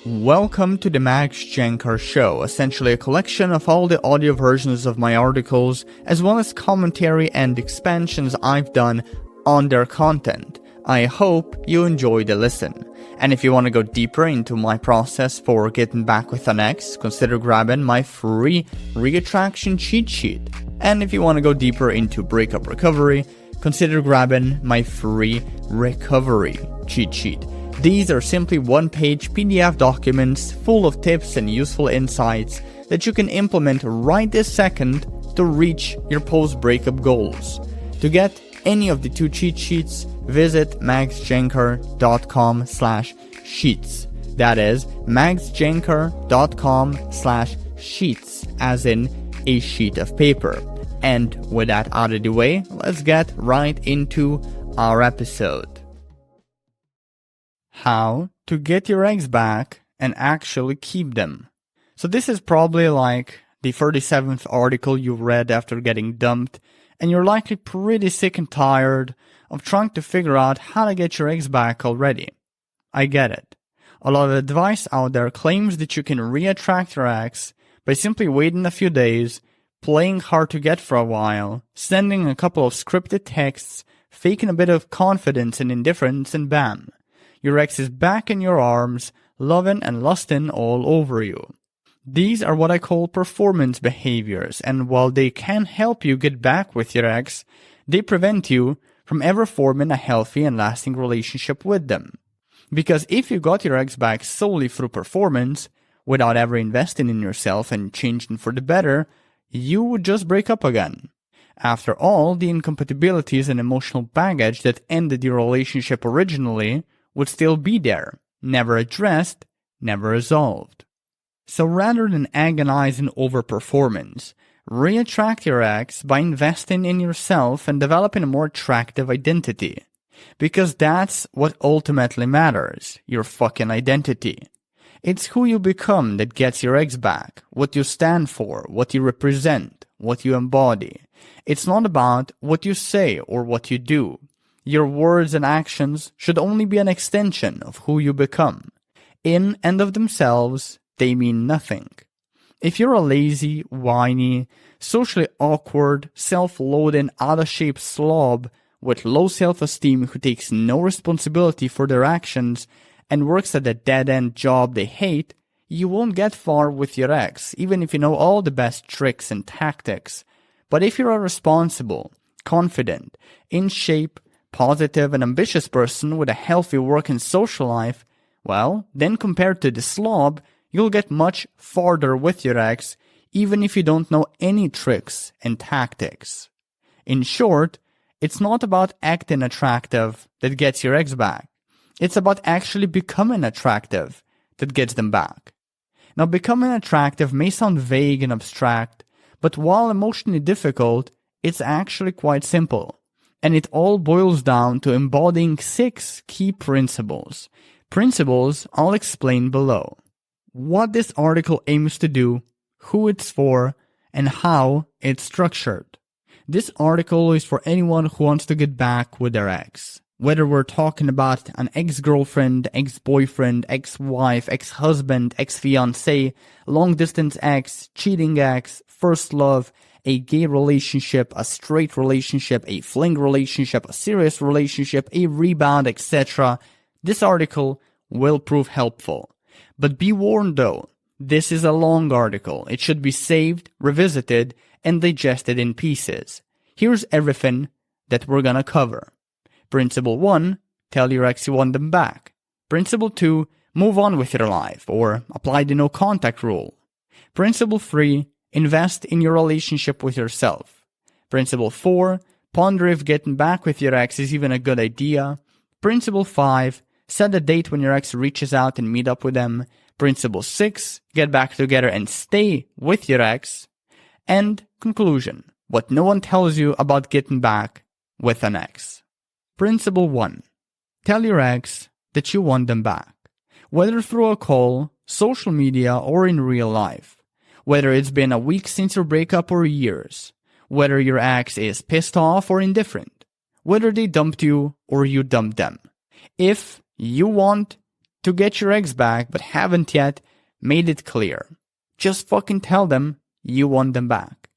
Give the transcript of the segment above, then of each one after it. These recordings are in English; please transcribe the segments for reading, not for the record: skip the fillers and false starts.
Welcome to the Max Jancar Show, essentially a collection of all the audio versions of my articles, as well as commentary and expansions I've done on their content. I hope you enjoy the listen. And if you want to go deeper into my process for getting back with an ex, consider grabbing my free reattraction cheat sheet. And if you want to go deeper into breakup recovery, consider grabbing my free recovery cheat sheet. These are simply one-page PDF documents full of tips and useful insights that you can implement right this second to reach your post-breakup goals. To get any of the two cheat sheets, visit maxjancar.com/sheets. That is maxjancar.com/sheets, as in a sheet of paper. And with that out of the way, let's get right into our episode. How to get your ex back and actually keep them. So this is probably like the 37th article you read after getting dumped, and you're likely pretty sick and tired of trying to figure out how to get your ex back already. I get it. A lot of advice out there claims that you can reattract your ex by simply waiting a few days, playing hard to get for a while, sending a couple of scripted texts, faking a bit of confidence and indifference, and bam, your ex is back in your arms, loving and lusting all over you. These are what I call performance behaviors, and while they can help you get back with your ex, they prevent you from ever forming a healthy and lasting relationship with them. Because if you got your ex back solely through performance, without ever investing in yourself and changing for the better, you would just break up again. After all, the incompatibilities and emotional baggage that ended your relationship originally would still be there, never addressed, never resolved. So rather than agonizing over performance, reattract your ex by investing in yourself and developing a more attractive identity. Because that's what ultimately matters, your fucking identity. It's who you become that gets your ex back, what you stand for, what you represent, what you embody. It's not about what you say or what you do. Your words and actions should only be an extension of who you become. In and of themselves, they mean nothing. If you're a lazy, whiny, socially awkward, self-loathing, out-of-shape slob with low self-esteem who takes no responsibility for their actions and works at a dead-end job they hate, you won't get far with your ex, even if you know all the best tricks and tactics. But if you're a responsible, confident, in shape, positive and ambitious person with a healthy work and social life, well, then compared to the slob, you'll get much farther with your ex, even if you don't know any tricks and tactics. In short, it's not about acting attractive that gets your ex back. It's about actually becoming attractive that gets them back. Now, becoming attractive may sound vague and abstract, but while emotionally difficult, it's actually quite simple. And it all boils down to embodying 6 key principles. Principles I'll explain below. What this article aims to do, who it's for, and how it's structured. This article is for anyone who wants to get back with their ex. Whether we're talking about an ex-girlfriend, ex-boyfriend, ex-wife, ex-husband, ex-fiancé, long-distance ex, cheating ex, first love, a gay relationship, a straight relationship, a fling relationship, a serious relationship, a rebound, etc. This article will prove helpful. But be warned though, this is a long article. It should be saved, revisited, and digested in pieces. Here's everything that we're gonna cover. Principle 1, tell your ex you want them back. Principle 2, move on with your life, or apply the no contact rule. Principle 3, invest in your relationship with yourself. Principle 4, ponder if getting back with your ex is even a good idea. Principle 5, set a date when your ex reaches out and meet up with them. Principle 6, get back together and stay with your ex. And conclusion, what no one tells you about getting back with an ex. Principle 1, tell your ex that you want them back, whether through a call, social media, or in real life. Whether it's been a week since your breakup or years, whether your ex is pissed off or indifferent, whether they dumped you or you dumped them. If you want to to get your ex back but haven't yet made it clear. Just fucking tell them you want them back.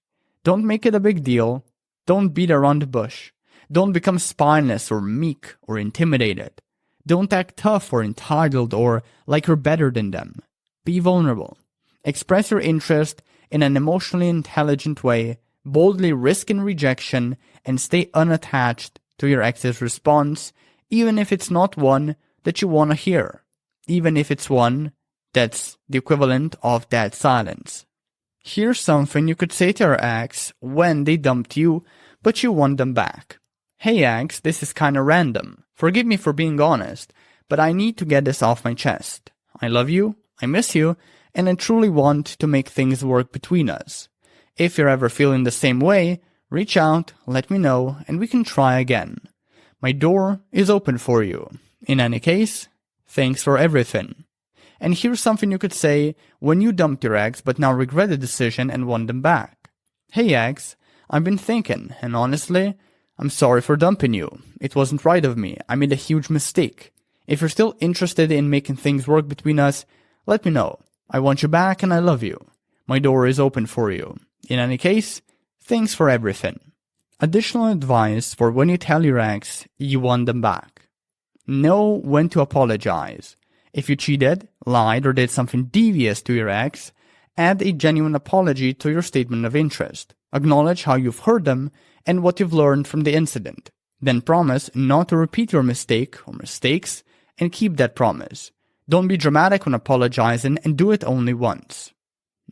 Don't make it a big deal. Don't beat around the bush. Don't become spineless or meek or intimidated. Don't act tough or entitled or like you're better than them. Be vulnerable. Express your interest in an emotionally intelligent way, boldly risking rejection, and stay unattached to your ex's response, even if it's not one that you want to hear, even if it's one that's the equivalent of dead silence. Here's something you could say to your ex when they dumped you, but you want them back. Hey ex, this is kinda random. Forgive me for being honest, but I need to get this off my chest. I love you, I miss you, and I truly want to make things work between us. If you're ever feeling the same way, reach out, let me know, and we can try again. My door is open for you. In any case, thanks for everything. And here's something you could say when you dumped your ex but now regret the decision and want them back. Hey ex, I've been thinking, and honestly, I'm sorry for dumping you. It wasn't right of me. I made a huge mistake. If you're still interested in making things work between us, let me know. I want you back and I love you. My door is open for you. In any case, thanks for everything. Additional advice for when you tell your ex you want them back. Know when to apologize. If you cheated, lied, or did something devious to your ex, add a genuine apology to your statement of interest. Acknowledge how you've hurt them and what you've learned from the incident. Then promise not to repeat your mistake or mistakes and keep that promise. Don't be dramatic when apologizing and do it only once.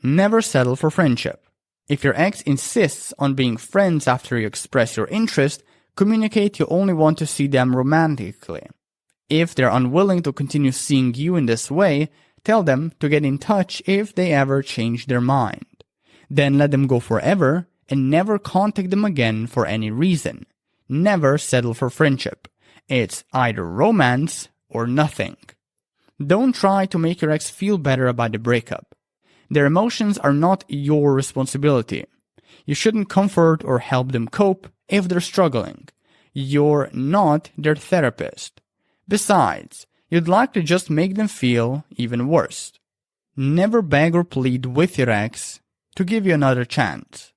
Never settle for friendship. If your ex insists on being friends after you express your interest, communicate you only want to see them romantically. If they're unwilling to continue seeing you in this way, tell them to get in touch if they ever change their mind. Then let them go forever and never contact them again for any reason. Never settle for friendship. It's either romance or nothing. Don't try to make your ex feel better about the breakup. Their emotions are not your responsibility. You shouldn't comfort or help them cope if they're struggling. You're not their therapist. Besides, you'd likely just make them feel even worse. Never beg or plead with your ex to give you another chance.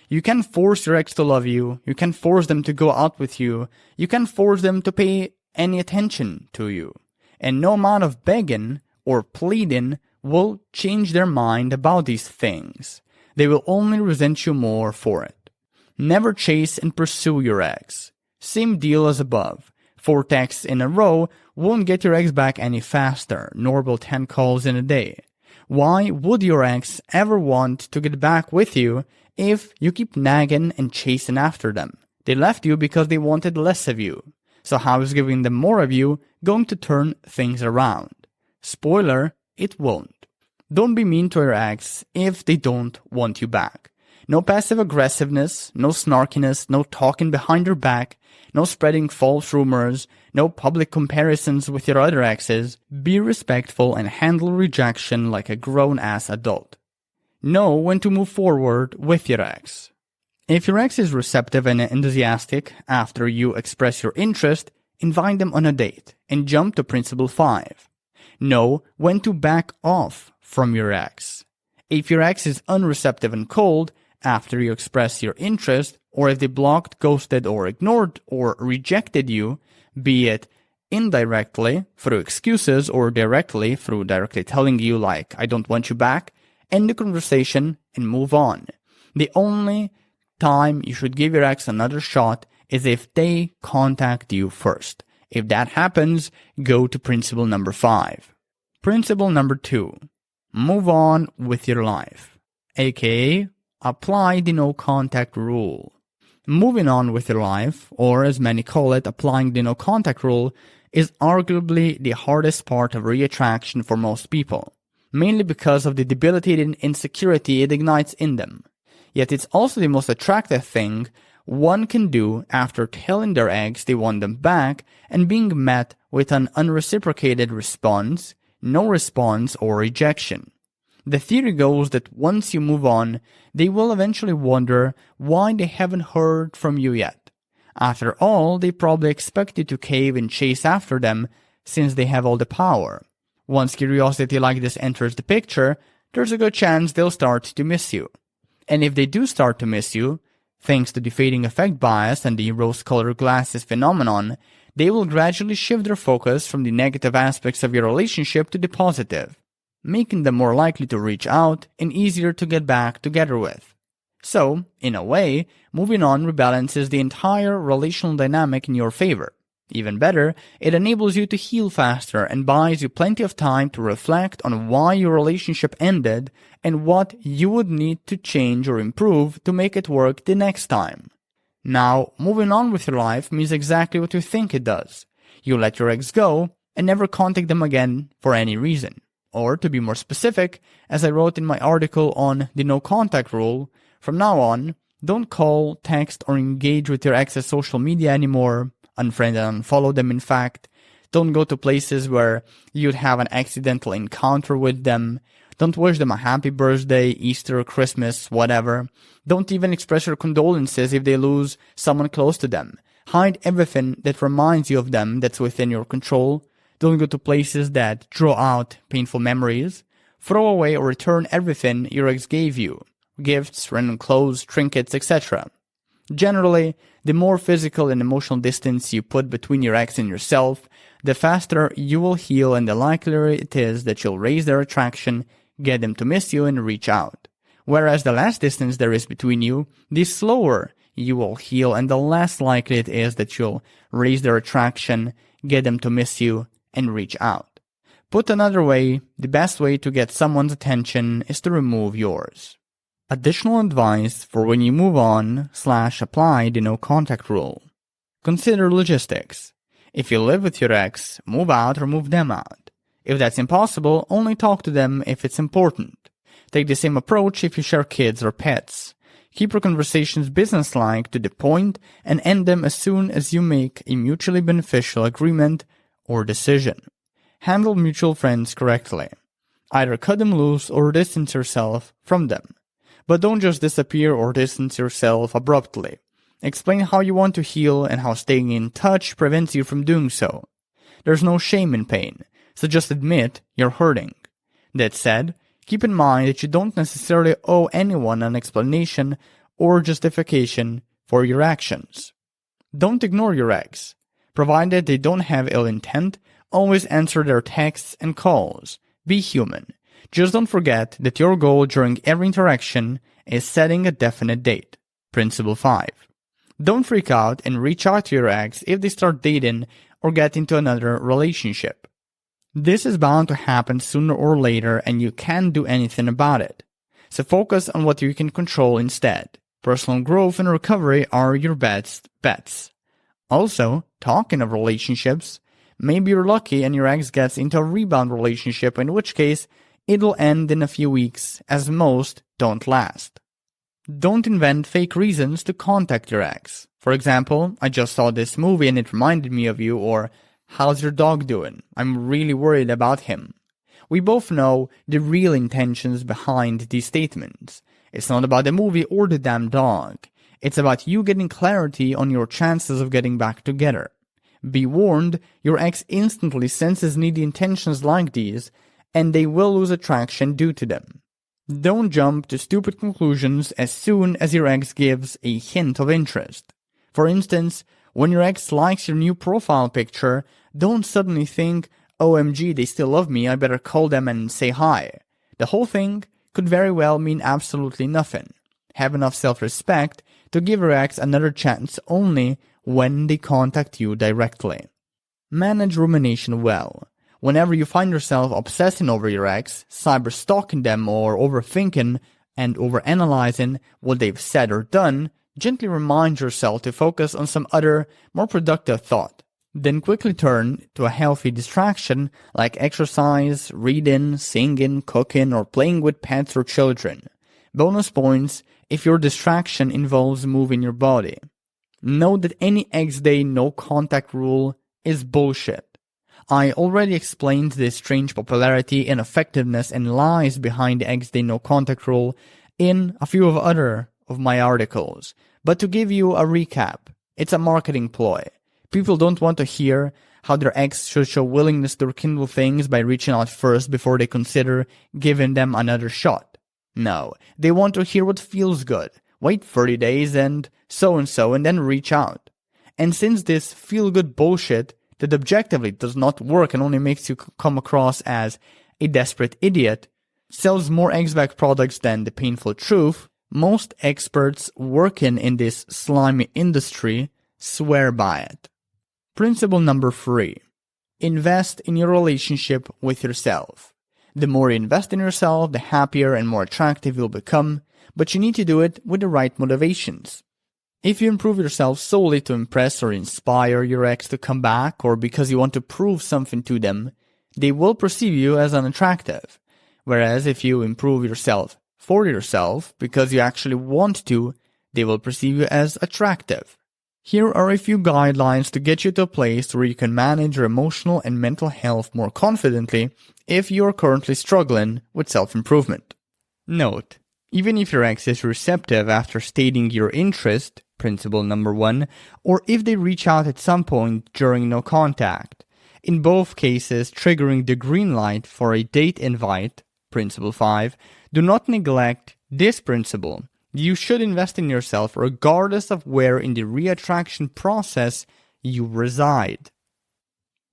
You can force your ex to love you, you can force them to go out with you, you can force them to pay any attention to you. And no amount of begging or pleading will change their mind about these things. They will only resent you more for it. Never chase and pursue your ex. Same deal as above. 4 texts in a row won't get your ex back any faster, nor will 10 calls in a day. Why would your ex ever want to get back with you if you keep nagging and chasing after them? They left you because they wanted less of you. So how is giving them more of you going to turn things around? Spoiler, it won't. Don't be mean to your ex if they don't want you back. No passive aggressiveness, no snarkiness, no talking behind your back, no spreading false rumors, no public comparisons with your other exes. Be respectful and handle rejection like a grown-ass adult. Know when to move forward with your ex. If your ex is receptive and enthusiastic after you express your interest, invite them on a date and jump to principle 5. Know when to back off from your ex. If your ex is unreceptive and cold after you express your interest, or if they blocked, ghosted, or ignored, or rejected you, be it indirectly through excuses or directly through directly telling you like, I don't want you back, end the conversation and move on. The only time you should give your ex another shot is if they contact you first. If that happens, go to principle number 5. Principle number 2. Move on with your life, aka apply the no contact rule. Moving on with your life, or as many call it, applying the no contact rule, is arguably the hardest part of re-attraction for most people, mainly because of the debilitating insecurity it ignites in them. Yet it's also the most attractive thing one can do after telling their ex they want them back and being met with an unreciprocated response, no response, or rejection. The theory goes that once you move on, they will eventually wonder why they haven't heard from you yet. After all, they probably expect you to cave and chase after them since they have all the power. Once curiosity like this enters the picture, there's a good chance they'll start to miss you. And if they do start to miss you, thanks to the fading effect bias and the rose-colored glasses phenomenon, they will gradually shift their focus from the negative aspects of your relationship to the positive, making them more likely to reach out and easier to get back together with. So, in a way, moving on rebalances the entire relational dynamic in your favor. Even better, it enables you to heal faster and buys you plenty of time to reflect on why your relationship ended and what you would need to change or improve to make it work the next time. Now, moving on with your life means exactly what you think it does. You let your ex go and never contact them again for any reason. Or, to be more specific, as I wrote in my article on the no contact rule, from now on, don't call, text, or engage with your ex's social media anymore. Unfriend and unfollow them, in fact. Don't go to places where you'd have an accidental encounter with them. Don't wish them a happy birthday, Easter, Christmas, whatever. Don't even express your condolences if they lose someone close to them. Hide everything that reminds you of them that's within your control. Don't go to places that draw out painful memories. Throw away or return everything your ex gave you. Gifts, random clothes, trinkets, etc. Generally, the more physical and emotional distance you put between your ex and yourself, the faster you will heal and the likelier it is that you'll raise their attraction, get them to miss you, and reach out. Whereas the less distance there is between you, the slower you will heal and the less likely it is that you'll raise their attraction, get them to miss you, and reach out. Put another way, the best way to get someone's attention is to remove yours. Additional advice for when you move on/apply the no contact rule. Consider logistics. If you live with your ex, move out or move them out. If that's impossible, only talk to them if it's important. Take the same approach if you share kids or pets. Keep your conversations businesslike to the point and end them as soon as you make a mutually beneficial agreement or decision. Handle mutual friends correctly. Either cut them loose or distance yourself from them. But don't just disappear or distance yourself abruptly. Explain how you want to heal and how staying in touch prevents you from doing so. There's no shame in pain, so just admit you're hurting. That said, keep in mind that you don't necessarily owe anyone an explanation or justification for your actions. Don't ignore your ex. Provided they don't have ill intent, always answer their texts and calls. Be human. Just don't forget that your goal during every interaction is setting a definite date. Principle 5. Don't freak out and reach out to your ex if they start dating or get into another relationship. This is bound to happen sooner or later and you can't do anything about it. So focus on what you can control instead. Personal growth and recovery are your best bets. Also, talking of relationships, maybe you're lucky and your ex gets into a rebound relationship, in which case it'll end in a few weeks, as most don't last. Don't invent fake reasons to contact your ex. For example, I just saw this movie and it reminded me of you, or how's your dog doing? I'm really worried about him. We both know the real intentions behind these statements. It's not about the movie or the damn dog. It's about you getting clarity on your chances of getting back together. Be warned, your ex instantly senses needy intentions like these, and they will lose attraction due to them. Don't jump to stupid conclusions as soon as your ex gives a hint of interest. For instance, when your ex likes your new profile picture, don't suddenly think, OMG, they still love me, I better call them and say hi. The whole thing could very well mean absolutely nothing. Have enough self-respect to give your ex another chance only when they contact you directly. Manage rumination well. Whenever you find yourself obsessing over your ex, cyber-stalking them, or overthinking and overanalyzing what they've said or done, gently remind yourself to focus on some other, more productive thought. Then quickly turn to a healthy distraction like exercise, reading, singing, cooking, or playing with pets or children. Bonus points if your distraction involves moving your body. Note that any ex-day no-contact rule is bullshit. I already explained the strange popularity and effectiveness and lies behind the ex-day no-contact rule in a few of my articles. But to give you a recap, it's a marketing ploy. People don't want to hear how their ex should show willingness to rekindle things by reaching out first before they consider giving them another shot. No, they want to hear what feels good, wait 30 days and so, and then reach out. And since this feel-good bullshit that objectively does not work and only makes you come across as a desperate idiot sells more ex-back products than the painful truth, most experts working in this slimy industry swear by it. Principle number 3. Invest in your relationship with yourself. The more you invest in yourself, the happier and more attractive you'll become, but you need to do it with the right motivations. If you improve yourself solely to impress or inspire your ex to come back or because you want to prove something to them, they will perceive you as unattractive. Whereas if you improve yourself for yourself because you actually want to, they will perceive you as attractive. Here are a few guidelines to get you to a place where you can manage your emotional and mental health more confidently if you are currently struggling with self-improvement. Note: even if your ex is receptive after stating your interest, principle number 1, or if they reach out at some point during no contact, in both cases triggering the green light for a date invite, principle 5, do not neglect this principle. You should invest in yourself regardless of where in the re-attraction process you reside.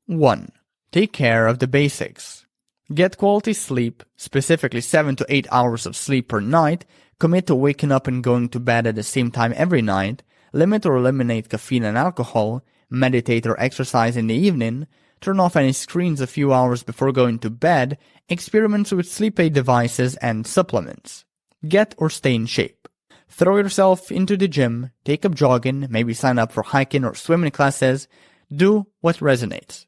1. Take care of the basics. Get quality sleep, specifically 7 to 8 hours of sleep per night, commit to waking up and going to bed at the same time every night, limit or eliminate caffeine and alcohol, meditate or exercise in the evening, turn off any screens a few hours before going to bed, experiment with sleep aid devices and supplements. Get or stay in shape. Throw yourself into the gym, take up jogging, maybe sign up for hiking or swimming classes. Do what resonates.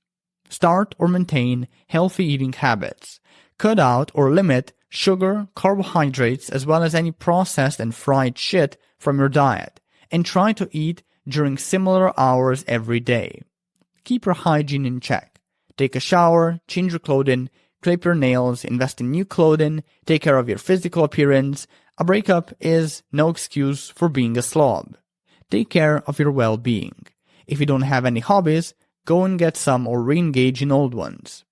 Start or maintain healthy eating habits. Cut out or limit sugar, carbohydrates, as well as any processed and fried shit from your diet, and try to eat during similar hours every day. Keep your hygiene in check. Take a shower, change your clothing, clip your nails, invest in new clothing, take care of your physical appearance. A breakup is no excuse for being a slob. Take care of your well-being. If you don't have any hobbies, go and get some or re-engage in old ones.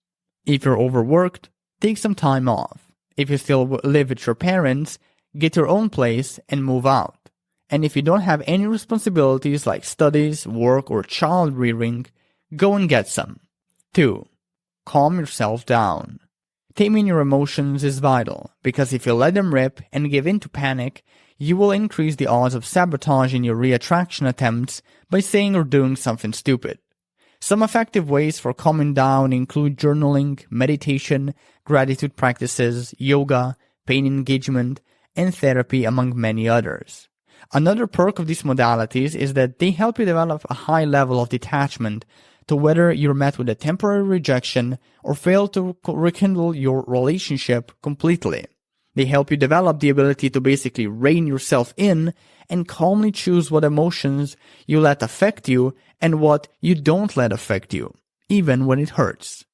If you're overworked, take some time off. If you still live with your parents, get your own place and move out. And if you don't have any responsibilities like studies, work, or child rearing, go and get some. 2. Calm yourself down. Taming your emotions is vital, because if you let them rip and give in to panic, you will increase the odds of sabotaging your re-attraction attempts by saying or doing something stupid. Some effective ways for calming down include journaling, meditation, gratitude practices, yoga, pain engagement, and therapy, among many others. Another perk of these modalities is that they help you develop a high level of detachment to whether you're met with a temporary rejection or fail to rekindle your relationship completely. They help you develop the ability to basically rein yourself in and calmly choose what emotions you let affect you and what you don't let affect you, even when it hurts.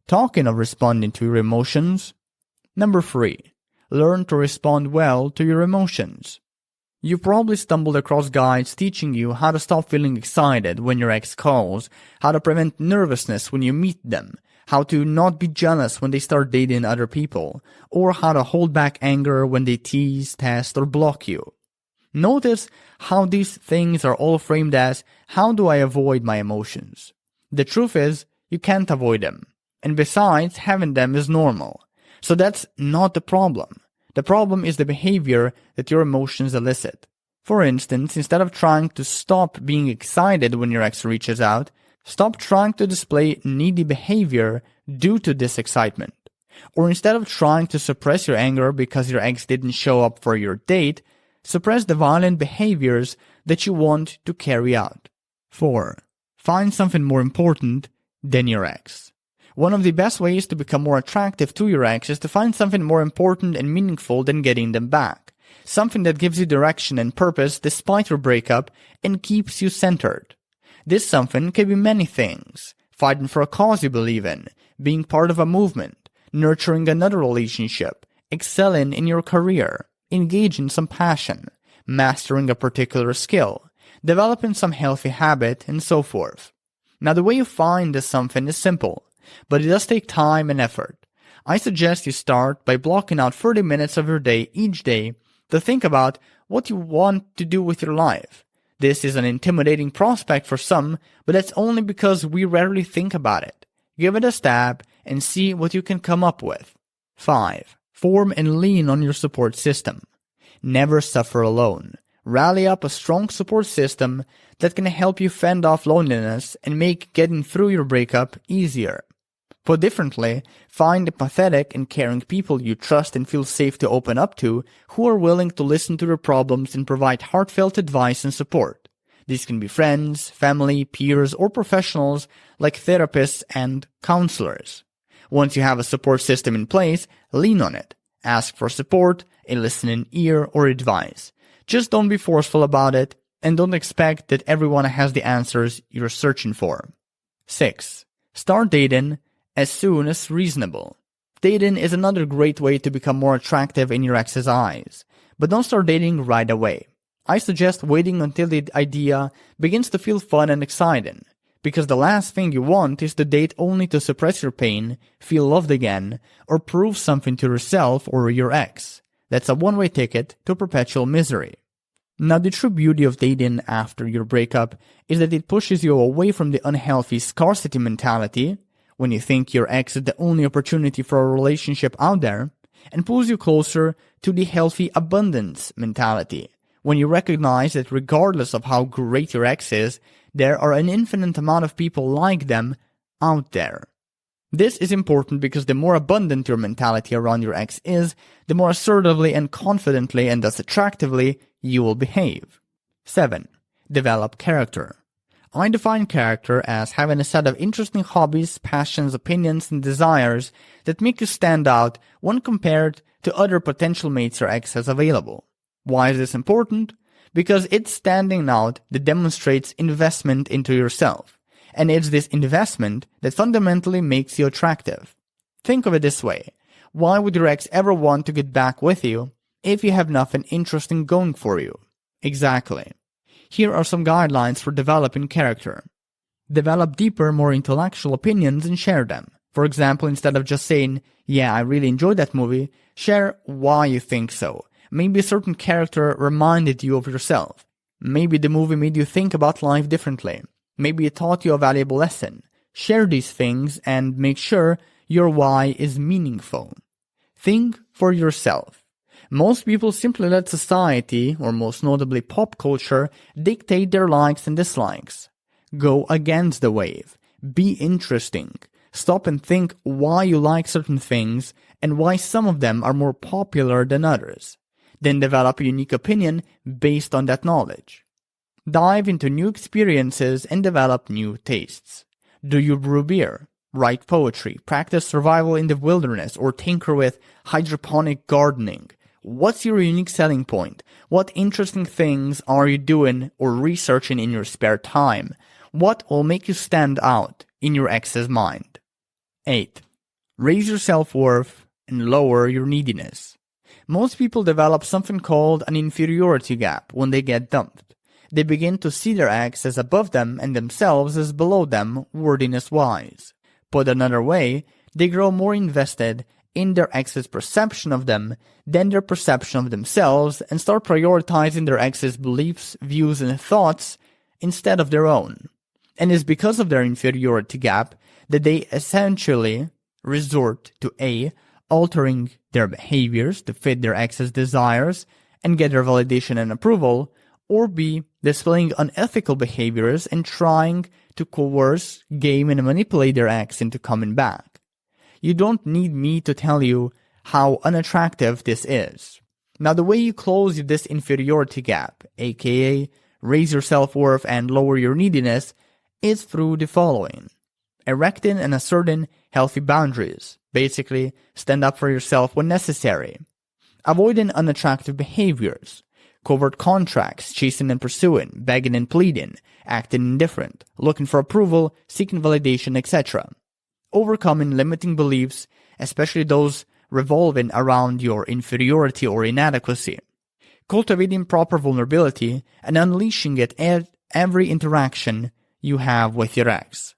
Talking of responding to your emotions, number 3, learn to respond well to your emotions. You probably stumbled across guides teaching you how to stop feeling excited when your ex calls, how to prevent nervousness when you meet them, how to not be jealous when they start dating other people, or how to hold back anger when they tease, test, or block you. Notice how these things are all framed as, how do I avoid my emotions? The truth is, you can't avoid them. And besides, having them is normal. So that's not the problem. The problem is the behavior that your emotions elicit. For instance, instead of trying to stop being excited when your ex reaches out, stop trying to display needy behavior due to this excitement. Or instead of trying to suppress your anger because your ex didn't show up for your date, suppress the violent behaviors that you want to carry out. 4. Find something more important than your ex. One of the best ways to become more attractive to your ex is to find something more important and meaningful than getting them back. Something that gives you direction and purpose despite your breakup and keeps you centered. This something can be many things: fighting for a cause you believe in, being part of a movement, nurturing another relationship, excelling in your career, engaging some passion, mastering a particular skill, developing some healthy habit, and so forth. Now, the way you find this something is simple, but it does take time and effort. I suggest you start by blocking out 30 minutes of your day each day to think about what you want to do with your life. This is an intimidating prospect for some, but that's only because we rarely think about it. Give it a stab and see what you can come up with. 5. Form and lean on your support system. Never suffer alone. Rally up a strong support system that can help you fend off loneliness and make getting through your breakup easier. Put differently, find empathetic and caring people you trust and feel safe to open up to, who are willing to listen to your problems and provide heartfelt advice and support. These can be friends, family, peers, or professionals like therapists and counselors. Once you have a support system in place, lean on it. Ask for support, a listening ear, or advice. Just don't be forceful about it, and don't expect that everyone has the answers you're searching for. 6. Start dating as soon as reasonable. Dating is another great way to become more attractive in your ex's eyes, but don't start dating right away. I suggest waiting until the idea begins to feel fun and exciting, because the last thing you want is to date only to suppress your pain, feel loved again, or prove something to yourself or your ex. That's a one-way ticket to perpetual misery. Now, the true beauty of dating after your breakup is that it pushes you away from the unhealthy scarcity mentality, when you think your ex is the only opportunity for a relationship out there, and pulls you closer to the healthy abundance mentality, when you recognize that regardless of how great your ex is, there are an infinite amount of people like them out there. This is important because the more abundant your mentality around your ex is, the more assertively and confidently and thus attractively you will behave. 7. Develop character. I define character as having a set of interesting hobbies, passions, opinions, and desires that make you stand out when compared to other potential mates your ex has available. Why is this important? Because it's standing out that demonstrates investment into yourself, and it's this investment that fundamentally makes you attractive. Think of it this way. Why would your ex ever want to get back with you if you have nothing interesting going for you? Exactly. Here are some guidelines for developing character. Develop deeper, more intellectual opinions and share them. For example, instead of just saying, "Yeah, I really enjoyed that movie," share why you think so. Maybe a certain character reminded you of yourself. Maybe the movie made you think about life differently. Maybe it taught you a valuable lesson. Share these things and make sure your why is meaningful. Think for yourself. Most people simply let society, or most notably pop culture, dictate their likes and dislikes. Go against the wave. Be interesting. Stop and think why you like certain things and why some of them are more popular than others. Then develop a unique opinion based on that knowledge. Dive into new experiences and develop new tastes. Do you brew beer? Write poetry? Practice survival in the wilderness? Or tinker with hydroponic gardening? What's your unique selling point? What interesting things are you doing or researching in your spare time? What will make you stand out in your ex's mind? 8. Raise your self-worth and lower your neediness. Most people develop something called an inferiority gap when they get dumped. They begin to see their ex as above them and themselves as below them, worthiness-wise. Put another way, they grow more invested in their ex's perception of them than their perception of themselves and start prioritizing their ex's beliefs, views, and thoughts instead of their own. And it's because of their inferiority gap that they essentially resort to A. altering their behaviors to fit their ex's desires and get their validation and approval, or B. displaying unethical behaviors and trying to coerce, game, and manipulate their ex into coming back. You don't need me to tell you how unattractive this is. Now, the way you close this inferiority gap, aka raise your self-worth and lower your neediness, is through the following. Erecting and asserting healthy boundaries. Basically, stand up for yourself when necessary. Avoiding unattractive behaviors. Covert contracts, chasing and pursuing, begging and pleading, acting indifferent, looking for approval, seeking validation, etc. Overcoming limiting beliefs, especially those revolving around your inferiority or inadequacy. Cultivating proper vulnerability and unleashing it at every interaction you have with your ex.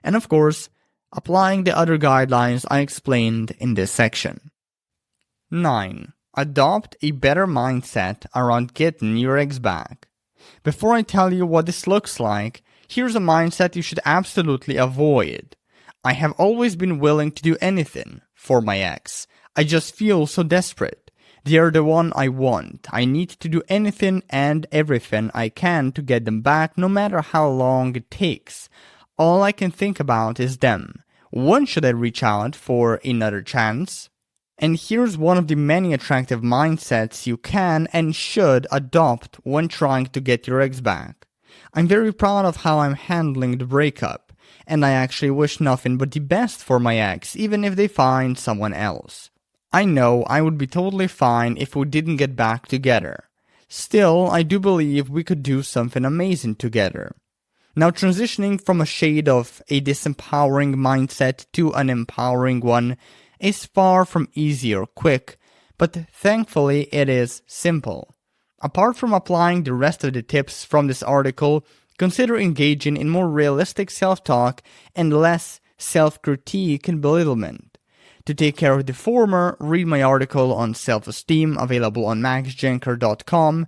And of course, applying the other guidelines I explained in this section. 9. Adopt a better mindset around getting your ex back. Before I tell you what this looks like, here's a mindset you should absolutely avoid. I have always been willing to do anything for my ex. I just feel so desperate. They are the one I want. I need to do anything and everything I can to get them back, no matter how long it takes. All I can think about is them. When should I reach out for another chance? And here's one of the many attractive mindsets you can and should adopt when trying to get your ex back. I'm very proud of how I'm handling the breakup, and I actually wish nothing but the best for my ex, even if they find someone else. I know I would be totally fine if we didn't get back together. Still, I do believe we could do something amazing together. Now, transitioning from a shade of a disempowering mindset to an empowering one is far from easy or quick, but thankfully it is simple. Apart from applying the rest of the tips from this article, consider engaging in more realistic self-talk and less self-critique and belittlement. To take care of the former, read my article on self-esteem available on maxjancar.com.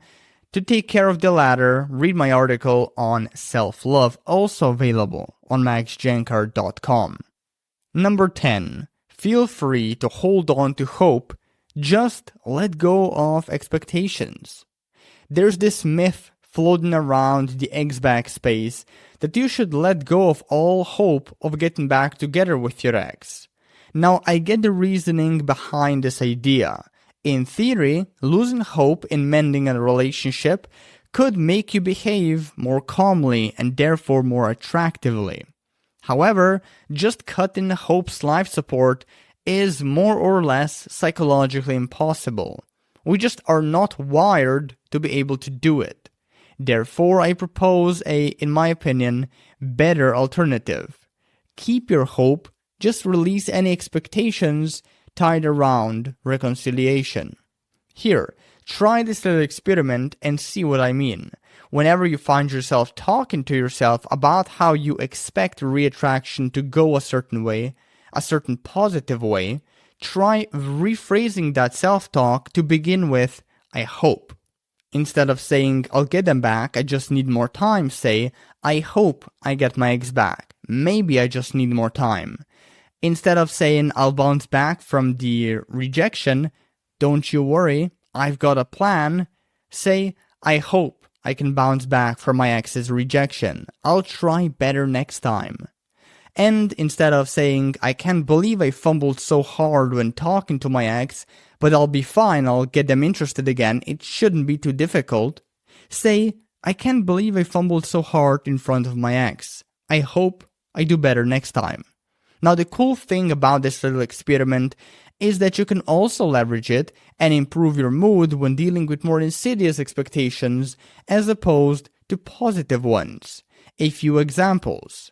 To take care of the latter, read my article on self-love also available on maxjancar.com. Number 10. Feel free to hold on to hope, just let go of expectations. There's this myth floating around the ex-back space that you should let go of all hope of getting back together with your ex. Now, I get the reasoning behind this idea. In theory, losing hope in mending a relationship could make you behave more calmly and therefore more attractively. However, just cutting hope's life support is more or less psychologically impossible. We just are not wired to be able to do it. Therefore, I propose a, in my opinion, better alternative. Keep your hope, just release any expectations tied around reconciliation. Here, try this little experiment and see what I mean. Whenever you find yourself talking to yourself about how you expect reattraction to go a certain way, a certain positive way, try rephrasing that self-talk to begin with, I hope. Instead of saying, I'll get them back, I just need more time, say, I hope I get my ex back. Maybe I just need more time. Instead of saying, I'll bounce back from the rejection, don't you worry, I've got a plan, say, I hope I can bounce back from my ex's rejection. I'll try better next time. And instead of saying, I can't believe I fumbled so hard when talking to my ex, but I'll be fine, I'll get them interested again, it shouldn't be too difficult, say, I can't believe I fumbled so hard in front of my ex. I hope I do better next time. Now, the cool thing about this little experiment is that you can also leverage it and improve your mood when dealing with more insidious expectations as opposed to positive ones. A few examples.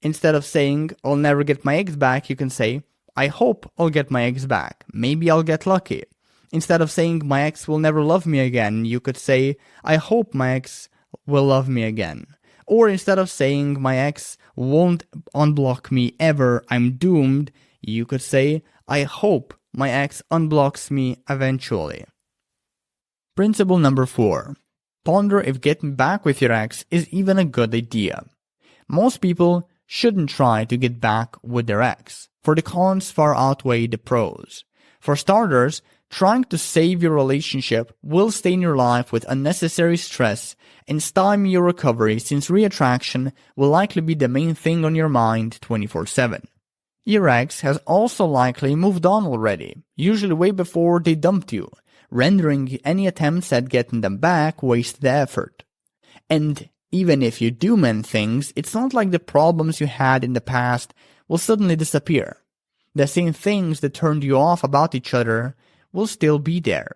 Instead of saying, I'll never get my ex back, you can say, I hope I'll get my ex back. Maybe I'll get lucky. Instead of saying, my ex will never love me again, you could say, I hope my ex will love me again. Or instead of saying, my ex won't unblock me ever, I'm doomed, you could say, I hope my ex unblocks me eventually. Principle number 4. Ponder if getting back with your ex is even a good idea. Most people shouldn't try to get back with their ex, for the cons far outweigh the pros. For starters, trying to save your relationship will stain your life with unnecessary stress and stymie your recovery, since reattraction will likely be the main thing on your mind 24/7. Your ex has also likely moved on already, usually way before they dumped you, rendering any attempts at getting them back wasted effort. And even if you do mend things, it's not like the problems you had in the past will suddenly disappear. The same things that turned you off about each other will still be there.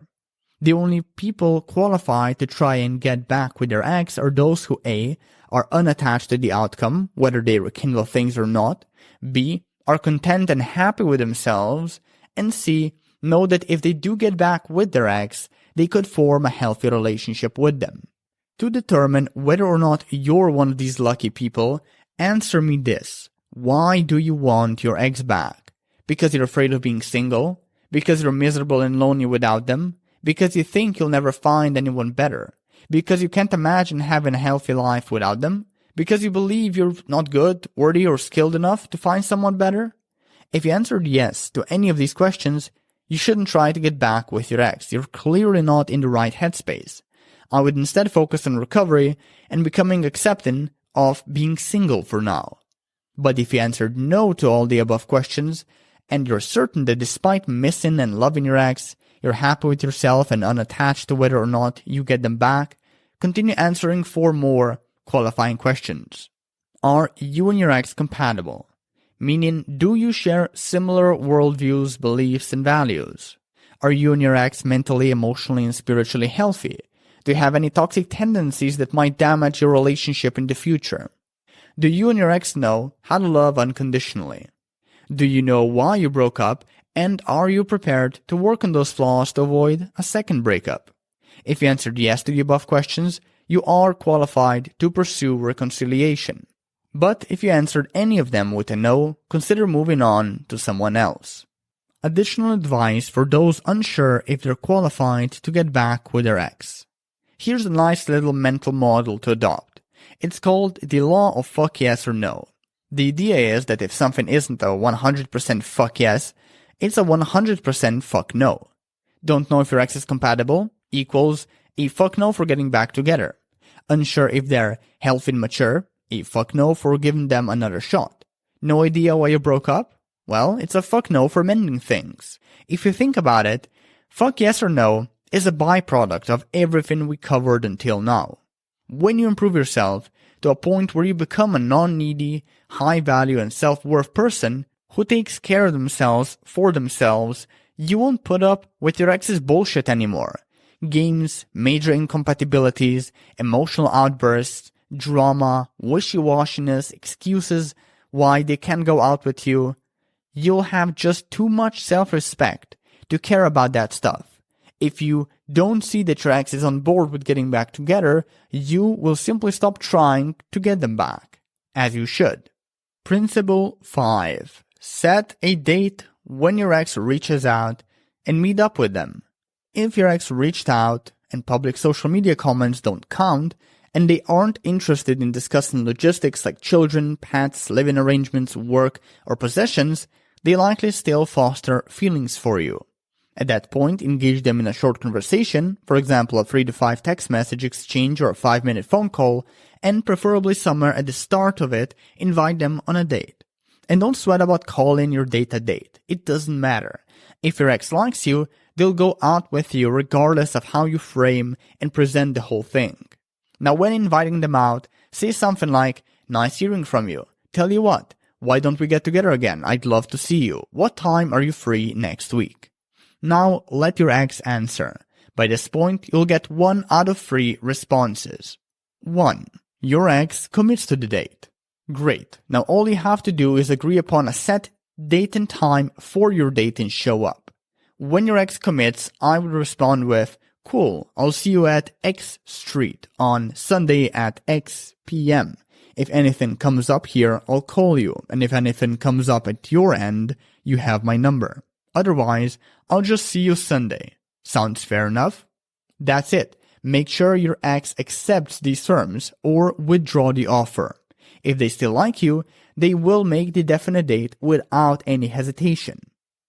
The only people qualified to try and get back with their ex are those who A. are unattached to the outcome, whether they rekindle things or not, B. are content and happy with themselves, and C. know that if they do get back with their ex, they could form a healthy relationship with them. To determine whether or not you're one of these lucky people, answer me this. Why do you want your ex back? Because you're afraid of being single? Because you're miserable and lonely without them? Because you think you'll never find anyone better? Because you can't imagine having a healthy life without them? Because you believe you're not good, worthy, or skilled enough to find someone better? If you answered yes to any of these questions, you shouldn't try to get back with your ex. You're clearly not in the right headspace. I would instead focus on recovery and becoming accepting of being single for now. But if you answered no to all the above questions, and you're certain that despite missing and loving your ex, you're happy with yourself and unattached to whether or not you get them back, continue answering 4 more qualifying questions. Are you and your ex compatible? Meaning, do you share similar worldviews, beliefs, and values? Are you and your ex mentally, emotionally, and spiritually healthy? Do you have any toxic tendencies that might damage your relationship in the future? Do you and your ex know how to love unconditionally? Do you know why you broke up, and are you prepared to work on those flaws to avoid a second breakup? If you answered yes to the above questions, you are qualified to pursue reconciliation. But if you answered any of them with a no, consider moving on to someone else. Additional advice for those unsure if they're qualified to get back with their ex. Here's a nice little mental model to adopt. It's called the law of fuck yes or no. The idea is that if something isn't a 100% fuck yes, it's a 100% fuck no. Don't know if your ex is compatible equals a fuck no for getting back together. Unsure if they're healthy and mature, a fuck no for giving them another shot. No idea why you broke up? Well, it's a fuck no for mending things. If you think about it, fuck yes or no is a byproduct of everything we covered until now. When you improve yourself to a point where you become a non-needy, high-value and self-worth person who takes care of themselves for themselves, you won't put up with your ex's bullshit anymore. Games, major incompatibilities, emotional outbursts, drama, wishy-washiness, excuses why they can't go out with you. You'll have just too much self-respect to care about that stuff. If you don't see that your ex is on board with getting back together, you will simply stop trying to get them back, as you should. Principle 5. Set a date when your ex reaches out and meet up with them. If your ex reached out and public social media comments don't count, and they aren't interested in discussing logistics like children, pets, living arrangements, work, or possessions, they likely still foster feelings for you. At that point, engage them in a short conversation, for example a 3 to 5 text message exchange or a 5-minute phone call, and preferably somewhere at the start of it, invite them on a date. And don't sweat about calling your date a date. It doesn't matter. If your ex likes you, they'll go out with you regardless of how you frame and present the whole thing. Now when inviting them out, say something like, "Nice hearing from you. Tell you what, why don't we get together again? I'd love to see you. What time are you free next week?" Now let your ex answer. By this point, you'll get 1 out of 3 responses. 1. Your ex commits to the date. Great. Now all you have to do is agree upon a set date and time for your date and show up. When your ex commits, I would respond with, "Cool, I'll see you at X Street on Sunday at X p.m. If anything comes up here, I'll call you, and if anything comes up at your end, you have my number. Otherwise, I'll just see you Sunday. Sounds fair enough?" That's it. Make sure your ex accepts these terms or withdraw the offer. If they still like you, they will make the definite date without any hesitation.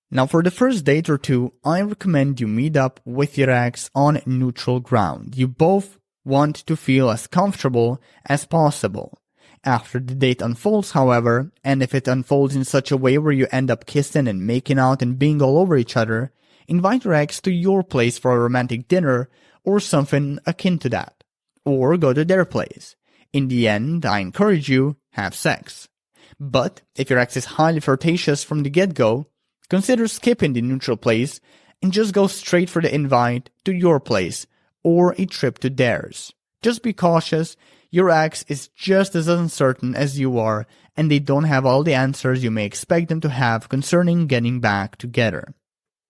Now for the first date or two, I recommend you meet up with your ex on neutral ground. You both want to feel as comfortable as possible. After the date unfolds, however, and if it unfolds in such a way where you end up kissing and making out and being all over each other, invite your ex to your place for a romantic dinner or something akin to that. Or go to their place. In the end, I encourage you, have sex. But if your ex is highly flirtatious from the get-go, consider skipping the neutral place and just go straight for the invite to your place or a trip to theirs. Just be cautious. Your ex is just as uncertain as you are, and they don't have all the answers you may expect them to have concerning getting back together.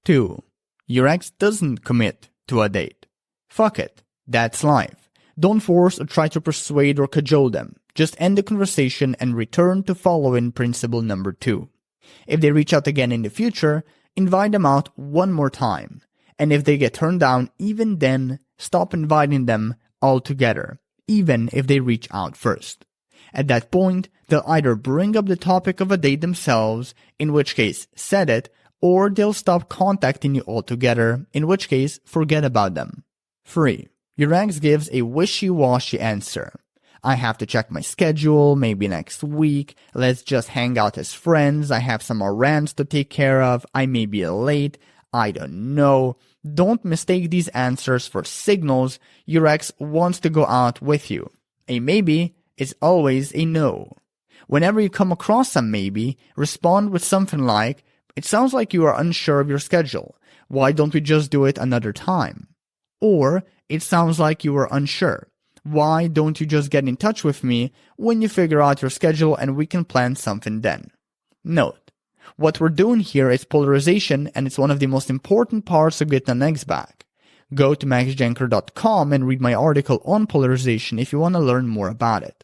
2. Your ex doesn't commit to a date. Fuck it. That's life. Don't force or try to persuade or cajole them. Just end the conversation and return to following principle number 2. If they reach out again in the future, invite them out one more time. And if they get turned down, even then, stop inviting them altogether, even if they reach out first. At that point, they'll either bring up the topic of a date themselves, in which case, set it, or they'll stop contacting you altogether, in which case, forget about them. 3. Your ex gives a wishy-washy answer. I have to check my schedule, maybe next week, let's just hang out as friends, I have some errands to take care of, I may be late, I don't know. Don't mistake these answers for signals your ex wants to go out with you. A maybe is always a no. Whenever you come across a maybe, respond with something like, it sounds like you are unsure of your schedule. Why don't we just do it another time? Or, it sounds like you are unsure. Why don't you just get in touch with me when you figure out your schedule and we can plan something then? Note, what we're doing here is polarization, and it's one of the most important parts of getting an ex back. Go to maxjancar.com and read my article on polarization if you want to learn more about it.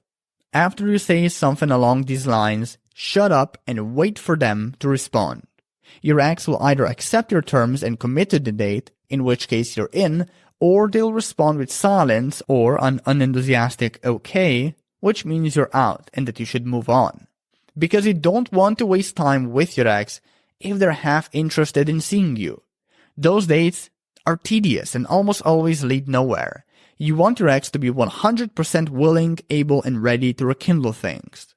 After you say something along these lines, shut up and wait for them to respond. Your ex will either accept your terms and commit to the date, in which case you're in, or they'll respond with silence or an unenthusiastic okay, which means you're out and that you should move on. Because you don't want to waste time with your ex if they're half interested in seeing you. Those dates are tedious and almost always lead nowhere. You want your ex to be 100% willing, able, and ready to rekindle things.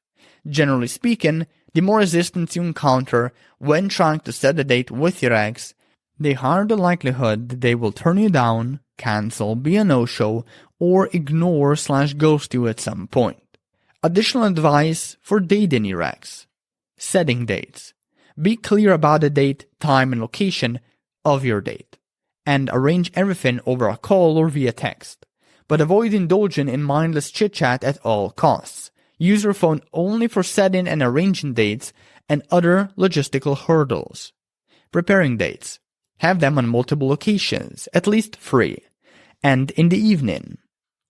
Generally speaking, the more resistance you encounter when trying to set a date with your ex, the higher the likelihood that they will turn you down, cancel, be a no-show, or ignore/ghost you at some point. Additional advice for dating your ex. Setting dates. Be clear about the date, time, and location of your date, and arrange everything over a call or via text. But avoid indulging in mindless chit-chat at all costs. Use your phone only for setting and arranging dates and other logistical hurdles. Preparing dates. Have them on multiple locations, at least 3, and in the evening.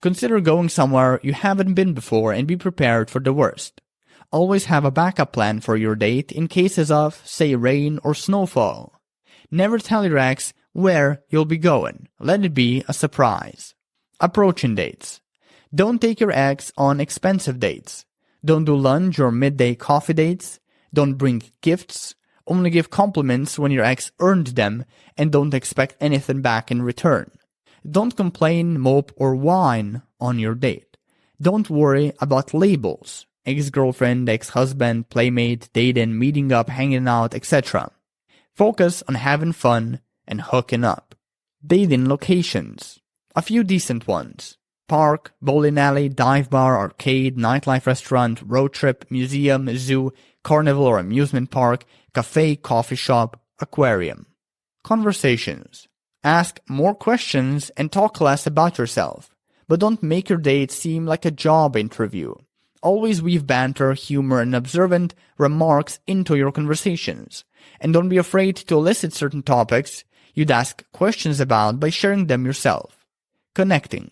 Consider going somewhere you haven't been before and be prepared for the worst. Always have a backup plan for your date in cases of, say, rain or snowfall. Never tell your ex where you'll be going. Let it be a surprise. Approaching dates. Don't take your ex on expensive dates. Don't do lunch or midday coffee dates. Don't bring gifts. Only give compliments when your ex earned them, and don't expect anything back in return. Don't complain, mope, or whine on your date. Don't worry about labels. Ex-girlfriend, ex-husband, playmate, dating, meeting up, hanging out, etc. Focus on having fun and hooking up. Dating locations. A few decent ones. Park, bowling alley, dive bar, arcade, nightlife restaurant, road trip, museum, zoo, carnival or amusement park, cafe, coffee shop, aquarium. Conversations. Ask more questions and talk less about yourself. But don't make your date seem like a job interview. Always weave banter, humor, and observant remarks into your conversations. And don't be afraid to elicit certain topics you'd ask questions about by sharing them yourself. Connecting.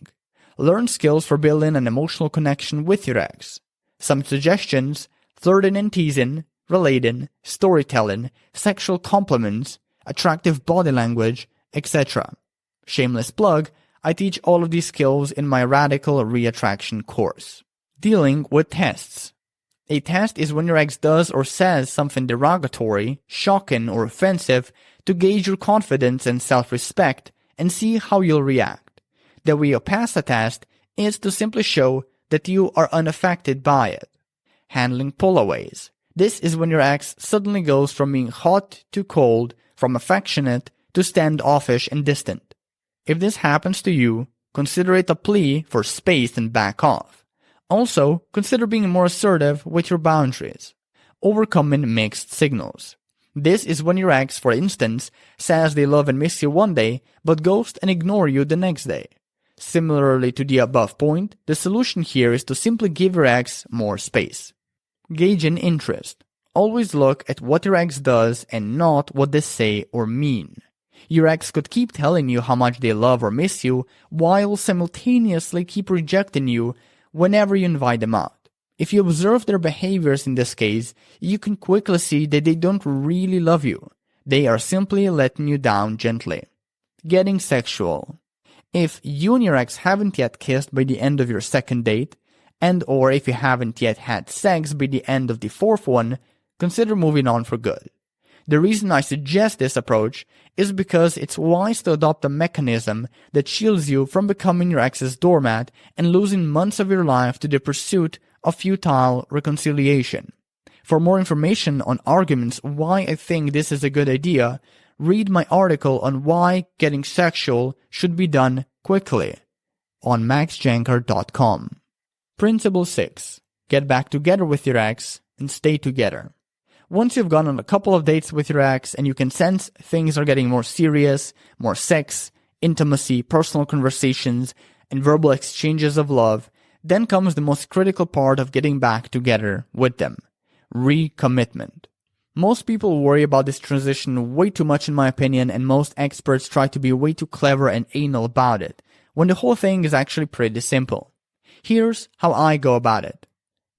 Learn skills for building an emotional connection with your ex. Some suggestions: flirting and teasing, relating, storytelling, sexual compliments, attractive body language, etc. Shameless plug, I teach all of these skills in my Radical Reattraction course. Dealing with tests. A test is when your ex does or says something derogatory, shocking, or offensive to gauge your confidence and self-respect and see how you'll react. The way you pass a test is to simply show that you are unaffected by it. Handling pullaways. This is when your ex suddenly goes from being hot to cold, from affectionate to standoffish and distant. If this happens to you, consider it a plea for space and back off. Also, consider being more assertive with your boundaries. Overcoming mixed signals. This is when your ex, for instance, says they love and miss you one day, but ghost and ignore you the next day. Similarly to the above point, the solution here is to simply give your ex more space. Gauging interest. Always look at what your ex does and not what they say or mean. Your ex could keep telling you how much they love or miss you, while simultaneously keep rejecting you whenever you invite them out. If you observe their behaviors in this case, you can quickly see that they don't really love you. They are simply letting you down gently. Getting sexual. If you and your ex haven't yet kissed by the end of your second date, and or if you haven't yet had sex by the end of the fourth one, consider moving on for good. The reason I suggest this approach is because it's wise to adopt a mechanism that shields you from becoming your ex's doormat and losing months of your life to the pursuit of futile reconciliation. For more information on arguments why I think this is a good idea, read my article on why getting sexual should be done quickly on maxjancar.com. Principle 6. Get back together with your ex and stay together. Once you've gone on a couple of dates with your ex and you can sense things are getting more serious, more sex, intimacy, personal conversations, and verbal exchanges of love, then comes the most critical part of getting back together with them: recommitment. Most people worry about this transition way too much in my opinion, and most experts try to be way too clever and anal about it, when the whole thing is actually pretty simple. Here's how I go about it.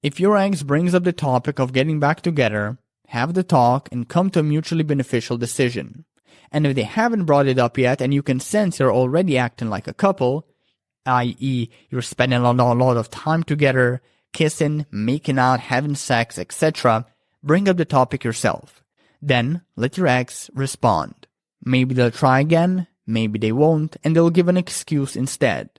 If your ex brings up the topic of getting back together, have the talk and come to a mutually beneficial decision. And if they haven't brought it up yet and you can sense you're already acting like a couple, i.e. you're spending a lot of time together, kissing, making out, having sex, etc., bring up the topic yourself. Then let your ex respond. Maybe they'll try again, maybe they won't, and they'll give an excuse instead.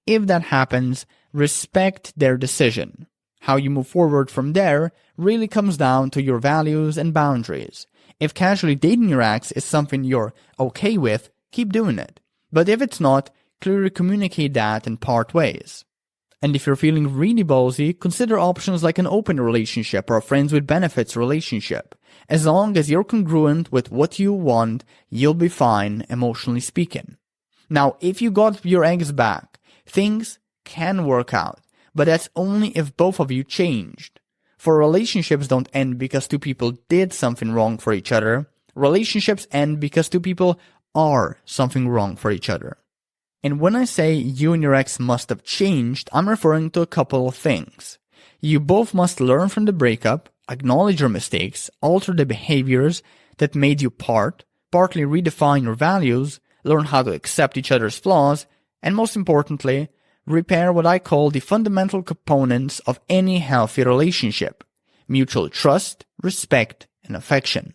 If that happens, respect their decision. How you move forward from there really comes down to your values and boundaries. If casually dating your ex is something you're okay with, keep doing it. But if it's not, clearly communicate that and part ways. And if you're feeling really ballsy, consider options like an open relationship or a friends with benefits relationship. As long as you're congruent with what you want, you'll be fine, emotionally speaking. Now, if you got your ex back, things can work out, but that's only if both of you changed. For relationships don't end because two people did something wrong for each other. Relationships end because two people are something wrong for each other. And when I say you and your ex must have changed, I'm referring to a couple of things. You both must learn from the breakup, acknowledge your mistakes, alter the behaviors that made you partly redefine your values, learn how to accept each other's flaws, and most importantly, repair what I call the fundamental components of any healthy relationship: mutual trust, respect, and affection.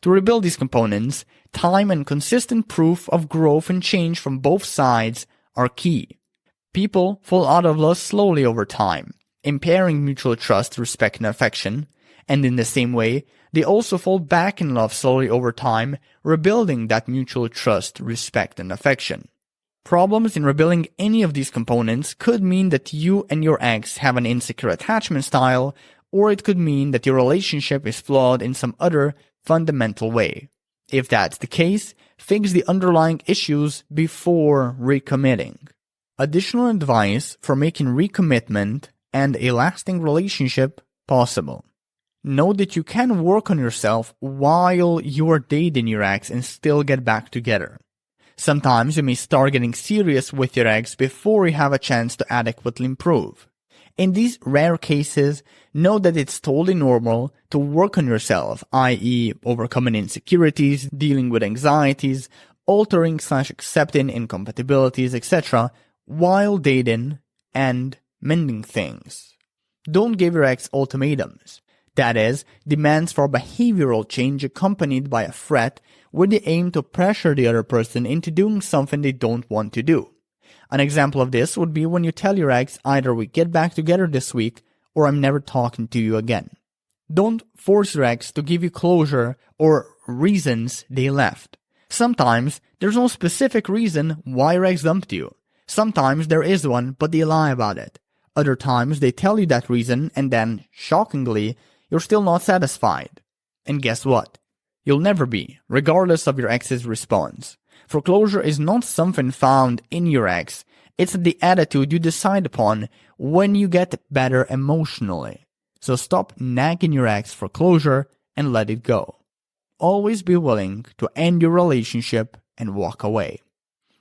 To rebuild these components, time and consistent proof of growth and change from both sides are key. People fall out of love slowly over time, impairing mutual trust, respect, and affection, and in the same way, they also fall back in love slowly over time, rebuilding that mutual trust, respect, and affection. Problems in rebuilding any of these components could mean that you and your ex have an insecure attachment style, or it could mean that your relationship is flawed in some other fundamental way. If that's the case, fix the underlying issues before recommitting. Additional advice for making recommitment and a lasting relationship possible. Know that you can work on yourself while you are dating your ex and still get back together. Sometimes you may start getting serious with your ex before you have a chance to adequately improve. In these rare cases, know that it's totally normal to work on yourself, i.e. overcoming insecurities, dealing with anxieties, altering/accepting incompatibilities, etc., while dating and mending things. Don't give your ex ultimatums. That is, demands for behavioral change accompanied by a threat with the aim to pressure the other person into doing something they don't want to do. An example of this would be when you tell your ex either we get back together this week or I'm never talking to you again. Don't force your ex to give you closure or reasons they left. Sometimes there's no specific reason why your ex dumped you. Sometimes there is one, but they lie about it. Other times they tell you that reason and then, shockingly, you're still not satisfied. And guess what? You'll never be, regardless of your ex's response. For closure is not something found in your ex, it's the attitude you decide upon when you get better emotionally. So stop nagging your ex for closure and let it go. Always be willing to end your relationship and walk away.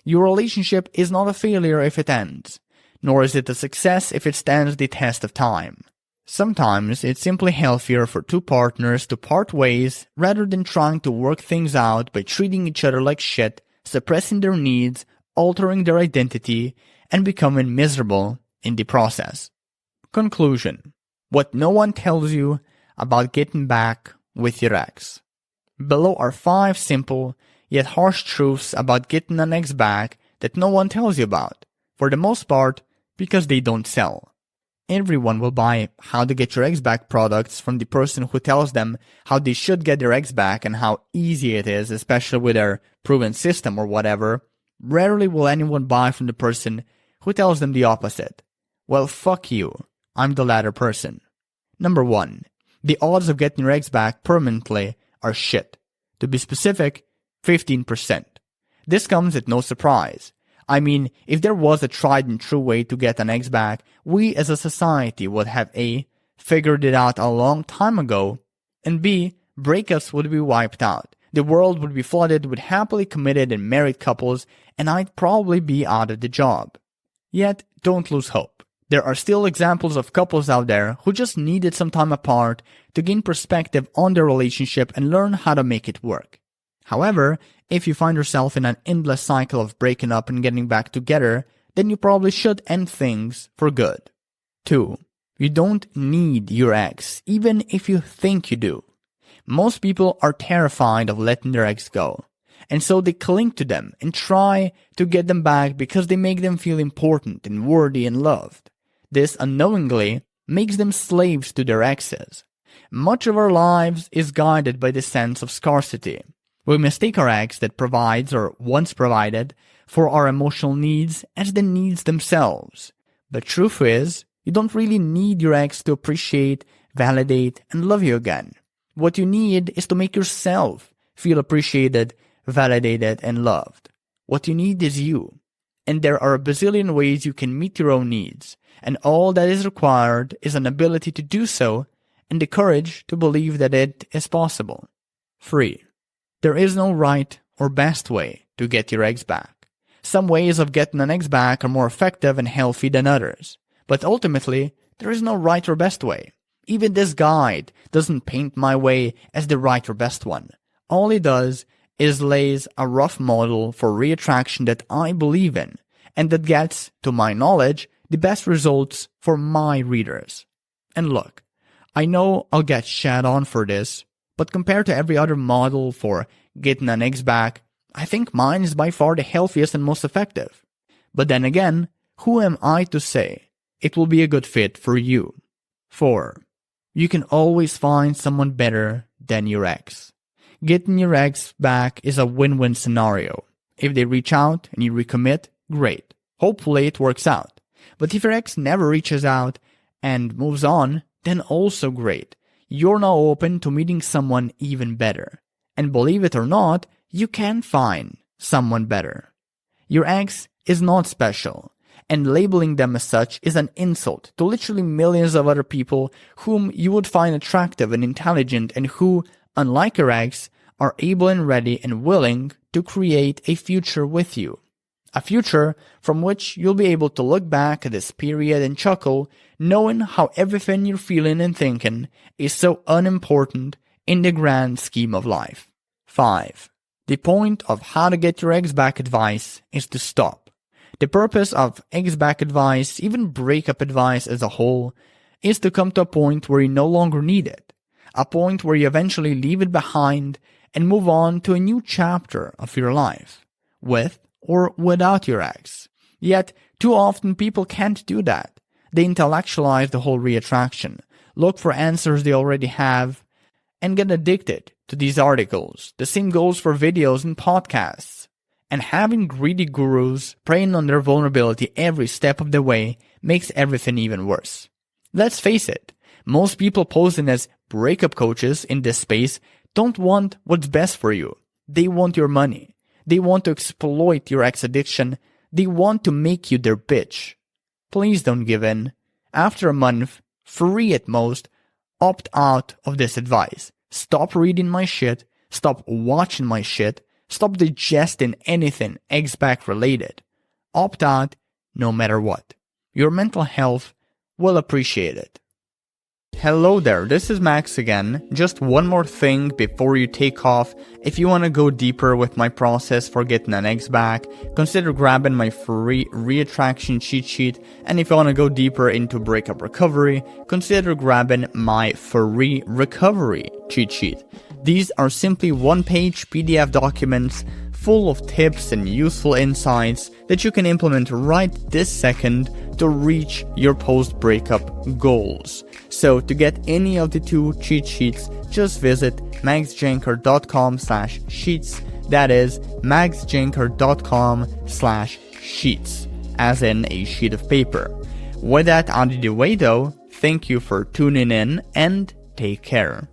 Your relationship is not a failure if it ends, nor is it a success if it stands the test of time. Sometimes it's simply healthier for two partners to part ways rather than trying to work things out by treating each other like shit, suppressing their needs, altering their identity, and becoming miserable in the process. Conclusion: what no one tells you about getting back with your ex. Below are 5 simple yet harsh truths about getting an ex back that no one tells you about, for the most part because they don't sell. Everyone will buy how to get your ex back products from the person who tells them how they should get their ex back and how easy it is, especially with their proven system or whatever. Rarely will anyone buy from the person who tells them the opposite. Well, fuck you. I'm the latter person. Number 1. The odds of getting your ex back permanently are shit. To be specific, 15%. This comes at no surprise. I mean, if there was a tried and true way to get an ex back, we as a society would have A. figured it out a long time ago, and B. breakups would be wiped out. The world would be flooded with happily committed and married couples, and I'd probably be out of the job. Yet, don't lose hope. There are still examples of couples out there who just needed some time apart to gain perspective on their relationship and learn how to make it work. However, if you find yourself in an endless cycle of breaking up and getting back together, then you probably should end things for good. 2. You don't need your ex, even if you think you do. Most people are terrified of letting their ex go, and so they cling to them and try to get them back because they make them feel important and worthy and loved. This unknowingly makes them slaves to their exes. Much of our lives is guided by the sense of scarcity. We mistake our ex that provides or once provided for our emotional needs as the needs themselves. But truth is, you don't really need your ex to appreciate, validate, and love you again. What you need is to make yourself feel appreciated, validated, and loved. What you need is you. And there are a bazillion ways you can meet your own needs, and all that is required is an ability to do so and the courage to believe that it is possible. 3. There is no right or best way to get your ex back. Some ways of getting an ex back are more effective and healthy than others, but ultimately, there is no right or best way. Even this guide doesn't paint my way as the right or best one. All it does is lays a rough model for reattraction that I believe in, and that gets, to my knowledge, the best results for my readers. And look, I know I'll get shat on for this, but compared to every other model for getting an ex back, I think mine is by far the healthiest and most effective. But then again, who am I to say it will be a good fit for you? 4. You can always find someone better than your ex. Getting your ex back is a win-win scenario. If they reach out and you recommit, great. Hopefully it works out. But if your ex never reaches out and moves on, then also great. You're now open to meeting someone even better. And believe it or not, you can find someone better. Your ex is not special, and labeling them as such is an insult to literally millions of other people whom you would find attractive and intelligent and who, unlike your ex, are able and ready and willing to create a future with you. A future from which you'll be able to look back at this period and chuckle, knowing how everything you're feeling and thinking is so unimportant in the grand scheme of life. 5. The point of how to get your ex back advice is to stop. The purpose of ex back advice, even breakup advice as a whole, is to come to a point where you no longer need it. A point where you eventually leave it behind and move on to a new chapter of your life, with or without your ex. Yet, too often people can't do that. They intellectualize the whole reattraction, look for answers they already have, and get addicted to these articles. The same goes for videos and podcasts. And having greedy gurus preying on their vulnerability every step of the way makes everything even worse. Let's face it, most people posing as breakup coaches in this space don't want what's best for you. They want your money. They want to exploit your ex addiction. They want to make you their bitch. Please don't give in. After a month, free at most, opt out of this advice. Stop reading my shit. Stop watching my shit. Stop digesting anything X-Back related. Opt out no matter what. Your mental health will appreciate it. Hello there, this is Max again. Just one more thing before you take off. If you want to go deeper with my process for getting an X-Back, consider grabbing my free reattraction cheat sheet. And if you want to go deeper into breakup recovery, consider grabbing my free recovery cheat sheet. These are simply one-page PDF documents full of tips and useful insights that you can implement right this second to reach your post-breakup goals. So to get any of the two cheat sheets, just visit maxjancar.com/sheets. That is maxjancar.com/sheets, as in a sheet of paper. With that out of the way though, thank you for tuning in and take care.